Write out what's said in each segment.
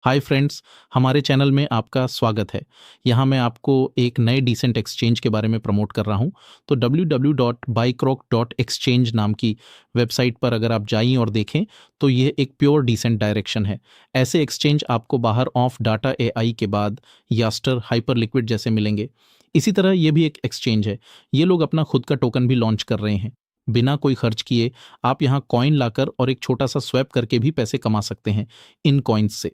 Hi friends, हमारे channel में आपका स्वागत है। यहाँ मैं आपको एक नए डिसेंट एक्सचेंज के बारे में प्रमोट कर रहा हूँ। तो www.buycrock.exchange नाम की वेबसाइट पर अगर आप जाइए और देखें तो ये एक प्योर डिसेंट डायरेक्शन है। ऐसे एक्सचेंज आपको बाहर ऑफ डाटा एआई के बाद यास्टर, हाइपर लिक्विड जैसे मिलेंगे। इसी तरह ये भी एक एक्सचेंज है। ये लोग अपना खुद का टोकन भी लॉन्च कर रहे हैं। बिना कोई खर्च किए आप यहाँ कॉइन लाकर और एक छोटा सा स्वैप करके भी पैसे कमा सकते हैं इन कॉइन्स से।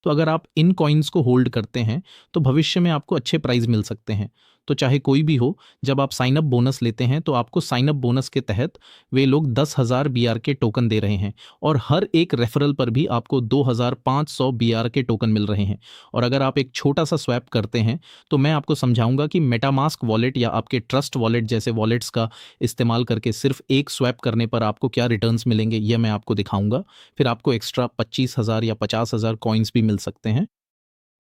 तो अगर आप इन कॉइन्स को होल्ड करते हैं तो भविष्य में आपको अच्छे प्राइस मिल सकते हैं। तो चाहे कोई भी हो, जब आप साइन अप बोनस लेते हैं तो आपको साइन अप बोनस के तहत वे लोग 10,000 बीआर के टोकन दे रहे हैं और हर एक रेफरल पर भी आपको 2,500 बीआर के टोकन मिल रहे हैं। और अगर आप एक छोटा सा स्वैप करते हैं तो मैं आपको समझाऊंगा कि मेटामास्क वॉलेट या आपके ट्रस्ट वॉलेट जैसे वॉलेट्स का इस्तेमाल करके सिर्फ एक स्वैप करने पर आपको क्या रिटर्न्स मिलेंगे, यह मैं आपको दिखाऊंगा। फिर आपको एक्स्ट्रा 25,000 या 50,000 कॉइन्स भी मिल सकते हैं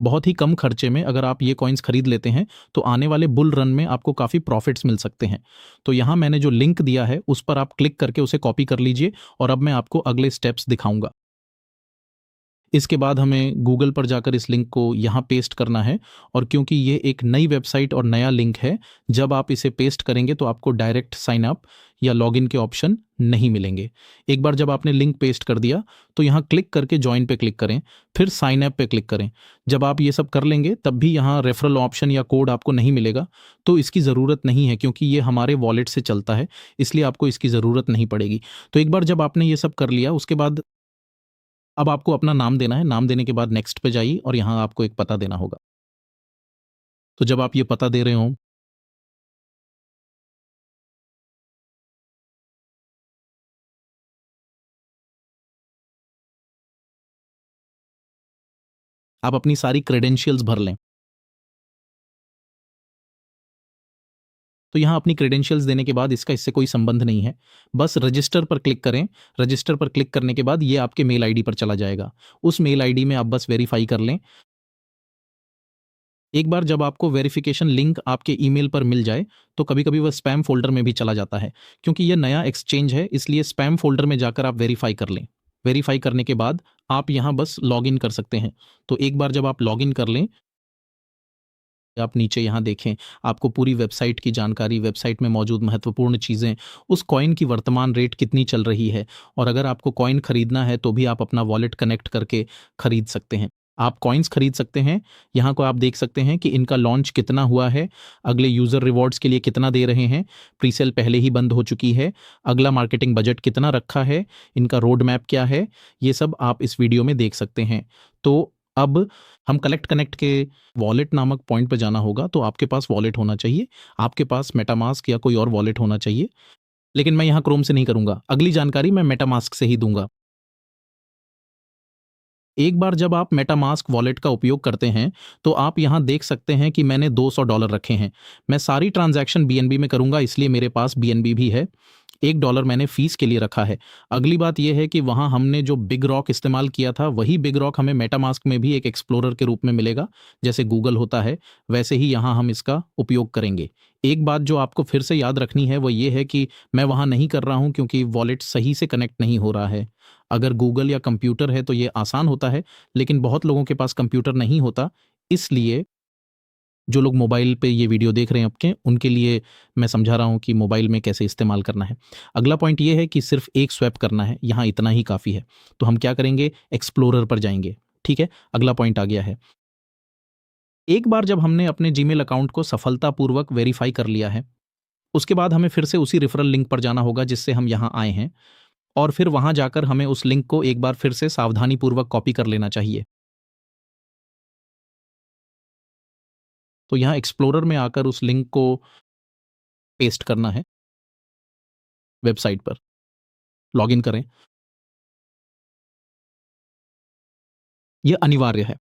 बहुत ही कम खर्चे में। अगर आप ये कॉइन्स खरीद लेते हैं तो आने वाले बुल रन में आपको काफ़ी प्रॉफिट्स मिल सकते हैं। तो यहाँ मैंने जो लिंक दिया है उस पर आप क्लिक करके उसे कॉपी कर लीजिए और अब मैं आपको अगले स्टेप्स दिखाऊंगा। इसके बाद हमें गूगल पर जाकर इस लिंक को यहाँ पेस्ट करना है। और क्योंकि ये एक नई वेबसाइट और नया लिंक है, जब आप इसे पेस्ट करेंगे तो आपको डायरेक्ट साइन अप या लॉगिन के ऑप्शन नहीं मिलेंगे। एक बार जब आपने लिंक पेस्ट कर दिया तो यहाँ क्लिक करके ज्वाइन पे क्लिक करें, फिर साइन अप पे क्लिक करें। जब आप ये सब कर लेंगे तब भी यहाँ रेफरल ऑप्शन या कोड आपको नहीं मिलेगा। तो इसकी ज़रूरत नहीं है क्योंकि ये हमारे वॉलेट से चलता है, इसलिए आपको इसकी ज़रूरत नहीं पड़ेगी। तो एक बार जब आपने ये सब कर लिया उसके बाद अब आपको अपना नाम देना है। नाम देने के बाद नेक्स्ट पे जाइए और यहाँ आपको एक पता देना होगा। तो जब आप ये पता दे रहे हो, आप अपनी सारी क्रेडेंशियल्स भर लें। तो यहाँ अपनी क्रेडेंशियल्स देने के बाद इसका इससे कोई संबंध नहीं है। बस रजिस्टर पर क्लिक करें। रजिस्टर पर क्लिक करने के बाद ये आपके मेल आईडी पर चला जाएगा। उस मेल आईडी में आप बस वेरीफाई कर लें। एक बार जब आपको वेरिफिकेशन लिंक आपके ईमेल पर मिल जाए तो कभी-कभी वह स्पैम फ़ोल्डर में भी चला जाता है। क्योंकि यह नया एक्सचेंज है इसलिए स्पैम फ़ोल्डर में जाकर आप वेरीफाई कर लें। वेरीफाई करने के बाद आप यहाँ बस लॉगिन कर सकते हैं। तो एक बार जब आप लॉगिन कर लें, आप नीचे यहाँ देखें, आपको पूरी वेबसाइट की जानकारी, वेबसाइट में मौजूद महत्वपूर्ण चीज़ें, उस कॉइन की वर्तमान रेट कितनी चल रही है और अगर आपको कॉइन खरीदना है तो भी आप अपना वॉलेट कनेक्ट करके खरीद सकते हैं। आप कॉइन्स खरीद सकते हैं। यहाँ को आप देख सकते हैं कि इनका लॉन्च कितना हुआ है, अगले यूज़र रिवॉर्ड्स के लिए कितना दे रहे हैं, प्रीसेल पहले ही बंद हो चुकी है, अगला मार्केटिंग बजट कितना रखा है, इनका रोड मैप क्या है, ये सब आप इस वीडियो में देख सकते हैं। तो अब हम कलेक्ट कनेक्ट के वॉलेट नामक पॉइंट पे जाना होगा। तो आपके पास वॉलेट होना चाहिए, आपके पास मेटामास्क या कोई और वॉलेट होना चाहिए। लेकिन मैं यहाँ क्रोम से नहीं करूँगा, अगली जानकारी मैं मेटामास्क से ही दूँगा। एक बार जब आप मेटामास्क वॉलेट का उपयोग करते हैं, तो आप यहाँ देख सकते हैं कि मैंने $200 रखे हैं। मैं सारी ट्रांज़ैक्शन बीएनबी में करूँगा इसलिए मेरे पास बीएनबी भी है। $1 मैंने फ़ीस के लिए रखा है। अगली बात ये है कि वहाँ हमने जो बिग रॉक इस्तेमाल किया था, वही बिग रॉक हमें मेटामास्क में भी एक एक्सप्लोरर के रूप में मिलेगा। जैसे गूगल होता है, वैसे ही यहाँ हम इसका उपयोग करेंगे। एक बात जो आपको फिर से याद रखनी है वो ये है कि मैं वहाँ नहीं कर रहा हूँ क्योंकि वॉलेट सही से कनेक्ट नहीं हो रहा है। अगर गूगल या कंप्यूटर है तो ये आसान होता है, लेकिन बहुत लोगों के पास कंप्यूटर नहीं होता। इसलिए जो लोग मोबाइल पे ये वीडियो देख रहे हैं आपके, उनके लिए मैं समझा रहा हूँ कि मोबाइल में कैसे इस्तेमाल करना है। अगला पॉइंट ये है कि सिर्फ़ एक स्वैप करना है, यहाँ इतना ही काफ़ी है। तो हम क्या करेंगे, एक्सप्लोरर पर जाएँगे, ठीक है? अगला पॉइंट आ गया है। एक बार जब हमने अपने जीमेल अकाउंट को सफलतापूर्वक वेरीफ़ाई कर लिया है, उसके बाद हमें फिर से उसी रेफ़रल लिंक पर जाना होगा जिससे हम यहाँ आए हैं और फिर वहाँ जाकर हमें उस लिंक को एक बार फिर से सावधानीपूर्वक कॉपी कर लेना चाहिए। तो यहाँ एक्सप्लोरर में आकर उस लिंक को पेस्ट करना है वेबसाइट पर, लॉगिन करें। ये अनिवार्य है।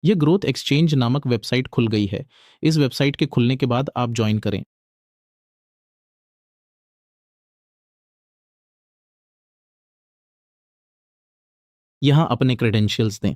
ये ग्रोथ एक्सचेंज नामक वेबसाइट खुल गई है। इस वेबसाइट के खुलने के बाद आप जॉइन करें। यहाँ अपने क्रेडेंशियल्स दें।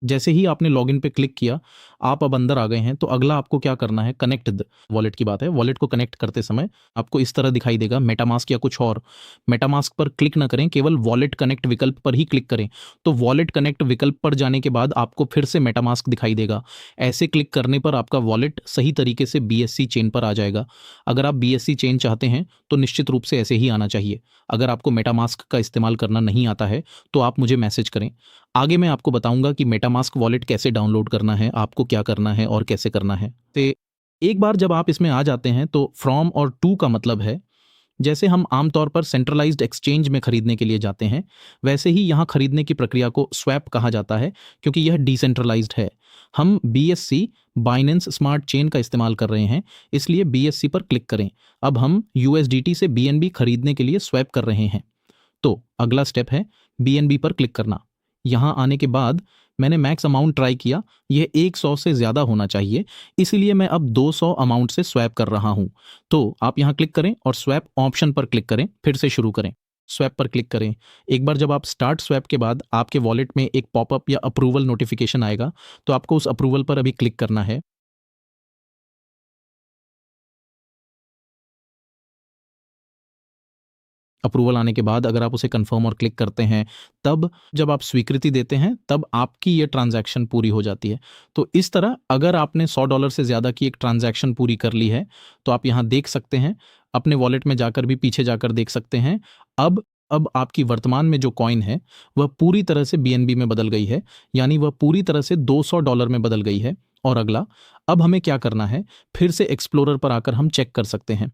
जैसे ही आपने लॉगिन पे क्लिक किया, आप अब अंदर आ गए हैं, तो अगला आपको क्या करना है, कनेक्ट द वॉलेट की बात है। वॉलेट को कनेक्ट करते समय आपको इस तरह दिखाई देगा, मेटामास्क या कुछ और। मेटामास्क पर क्लिक ना करें, केवल वॉलेट कनेक्ट विकल्प पर ही क्लिक करें। तो वॉलेट कनेक्ट विकल्प पर जाने के बाद आपको फिर से मेटामास्क दिखाई देगा। ऐसे क्लिक करने पर आपका वॉलेट सही तरीके से BSC चेन पर आ जाएगा। अगर आप BSC चेन चाहते हैं तो निश्चित रूप से ऐसे ही आना चाहिए। अगर आपको मेटामास्क का इस्तेमाल करना नहीं आता है तो आप मुझे मैसेज करें। आगे मैं आपको बताऊंगा कि मेटामास्क वॉलेट कैसे डाउनलोड करना है, आपको क्या करना है और कैसे करना है। तो एक बार जब आप इसमें आ जाते हैं तो फ्रॉम और टू का मतलब है, जैसे हम आमतौर पर सेंट्रलाइज्ड एक्सचेंज में खरीदने के लिए जाते हैं, वैसे ही यहाँ खरीदने की प्रक्रिया को स्वैप कहा जाता है, क्योंकि यह डिसेंट्रलाइज्ड है। हम BSC बाइनेंस स्मार्ट चेन का इस्तेमाल कर रहे हैं, इसलिए BSC पर क्लिक करें। अब हम USDT से BNB खरीदने के लिए स्वैप कर रहे हैं। तो अगला स्टेप है BNB पर क्लिक करना। यहाँ आने के बाद मैंने मैक्स अमाउंट ट्राई किया, यह 100 से ज़्यादा होना चाहिए, इसलिए मैं अब 200 अमाउंट से स्वैप कर रहा हूँ। तो आप यहाँ क्लिक करें और स्वैप ऑप्शन पर क्लिक करें, फिर से शुरू करें, स्वैप पर क्लिक करें। एक बार जब आप स्टार्ट स्वैप के बाद आपके वॉलेट में एक पॉपअप या अप्रूवल नोटिफिकेशन आएगा, तो आपको उस अप्रूवल पर अभी क्लिक करना है। अप्रूवल आने के बाद अगर आप उसे कंफर्म और क्लिक करते हैं, तब जब आप स्वीकृति देते हैं, तब आपकी ये ट्रांजैक्शन पूरी हो जाती है। तो इस तरह अगर आपने $100 से ज़्यादा की एक ट्रांजैक्शन पूरी कर ली है, तो आप यहाँ देख सकते हैं, अपने वॉलेट में जाकर भी पीछे जाकर देख सकते हैं। अब आपकी वर्तमान में जो कॉइन है वह पूरी तरह से BNB में बदल गई है, यानी वह पूरी तरह से $200 में बदल गई है। और अगला, अब हमें क्या करना है, फिर से एक्सप्लोरर पर आकर हम चेक कर सकते हैं।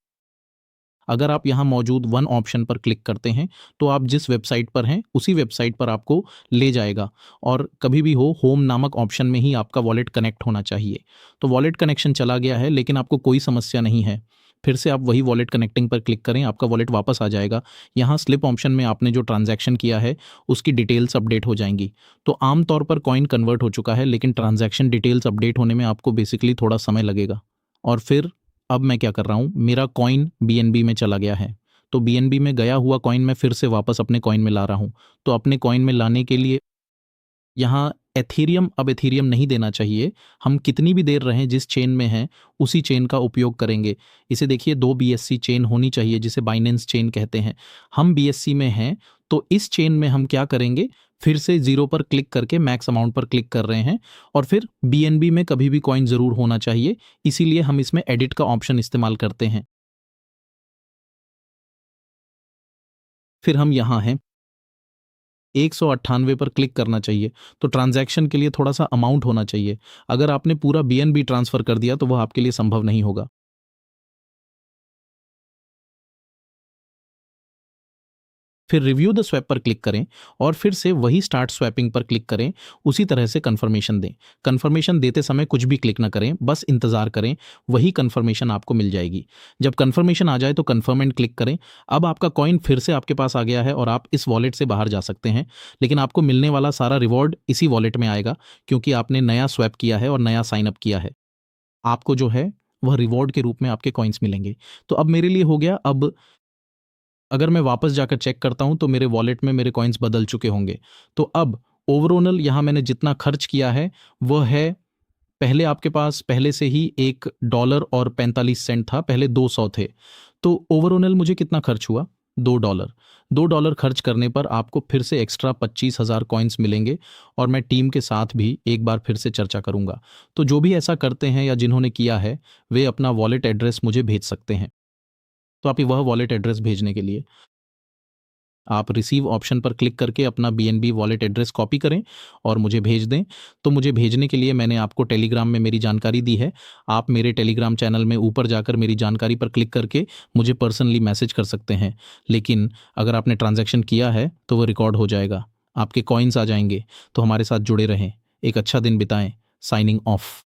अगर आप यहाँ मौजूद वन ऑप्शन पर क्लिक करते हैं तो आप जिस वेबसाइट पर हैं उसी वेबसाइट पर आपको ले जाएगा, और कभी भी हो होम नामक ऑप्शन में ही आपका वॉलेट कनेक्ट होना चाहिए। तो वॉलेट कनेक्शन चला गया है, लेकिन आपको कोई समस्या नहीं है। फिर से आप वही वॉलेट कनेक्टिंग पर क्लिक करें, आपका वॉलेट वापस आ जाएगा। यहाँ स्लिप ऑप्शन में आपने जो ट्रांजैक्शन किया है उसकी डिटेल्स अपडेट हो जाएंगी। तो आमतौर पर कॉइन कन्वर्ट हो चुका है, लेकिन ट्रांजैक्शन डिटेल्स अपडेट होने में आपको बेसिकली थोड़ा समय लगेगा। और फिर अब मैं क्या कर रहा हूँ, मेरा कॉइन BNB में चला गया है, तो BNB में गया हुआ कॉइन मैं फिर से वापस अपने कॉइन में ला रहा हूँ। तो अपने कॉइन में लाने के लिए यहाँ एथीरियम, अब एथीरियम नहीं देना चाहिए। हम कितनी भी देर रहें जिस चेन में हैं उसी चेन का उपयोग करेंगे। इसे देखिए, 2 BSC चेन होनी चाहिए जिसे बाइनेंस चेन कहते हैं। हम BSC में हैं, तो इस चेन में हम क्या करेंगे, फिर से 0 पर क्लिक करके मैक्स अमाउंट पर क्लिक कर रहे हैं। और फिर BNB में कभी भी कॉइन ज़रूर होना चाहिए, इसीलिए हम इसमें एडिट का ऑप्शन इस्तेमाल करते हैं। फिर हम यहाँ हैं, 198 पर क्लिक करना चाहिए। तो ट्रांजैक्शन के लिए थोड़ा सा अमाउंट होना चाहिए। अगर आपने पूरा BNB ट्रांसफ़र कर दिया तो वह आपके लिए संभव नहीं होगा। फिर रिव्यू द स्वैप पर क्लिक करें और फिर से वही स्टार्ट स्वैपिंग पर क्लिक करें। उसी तरह से कन्फर्मेशन दें। कन्फर्मेशन देते समय कुछ भी क्लिक ना करें, बस इंतज़ार करें, वही कन्फर्मेशन आपको मिल जाएगी। जब कन्फर्मेशन आ जाए तो कन्फर्म एंड क्लिक करें। अब आपका कॉइन फिर से आपके पास आ गया है और आप इस वॉलेट से बाहर जा सकते हैं, लेकिन आपको मिलने वाला सारा रिवॉर्ड इसी वॉलेट में आएगा, क्योंकि आपने नया स्वैप किया है और नया साइन अप किया है। आपको जो है वह रिवॉर्ड के रूप में आपके कॉइन्स मिलेंगे। तो अब मेरे लिए हो गया। अब अगर मैं वापस जाकर चेक करता हूं तो मेरे वॉलेट में मेरे कॉइन्स बदल चुके होंगे। तो अब ओवरऑल यहाँ मैंने जितना खर्च किया है वह है, पहले आपके पास पहले से ही $1.45 था, पहले 200 थे। तो ओवरऑल मुझे कितना खर्च हुआ, $2। $2 खर्च करने पर आपको फिर से एक्स्ट्रा 25,000 कॉइन्स मिलेंगे, और मैं टीम के साथ भी एक बार फिर से चर्चा करूंगा। तो जो भी ऐसा करते हैं या जिन्होंने किया है वे अपना वॉलेट एड्रेस मुझे भेज सकते हैं। तो आप ये वह वॉलेट एड्रेस भेजने के लिए आप रिसीव ऑप्शन पर क्लिक करके अपना BNB वॉलेट एड्रेस कॉपी करें और मुझे भेज दें। तो मुझे भेजने के लिए मैंने आपको टेलीग्राम में मेरी जानकारी दी है। आप मेरे टेलीग्राम चैनल में ऊपर जाकर मेरी जानकारी पर क्लिक करके मुझे पर्सनली मैसेज कर सकते हैं। लेकिन अगर आपने ट्रांजैक्शन किया है तो वो रिकॉर्ड हो जाएगा, आपके कॉइन्स आ जाएंगे। तो हमारे साथ जुड़े रहें, एक अच्छा दिन बिताएं। Signing off.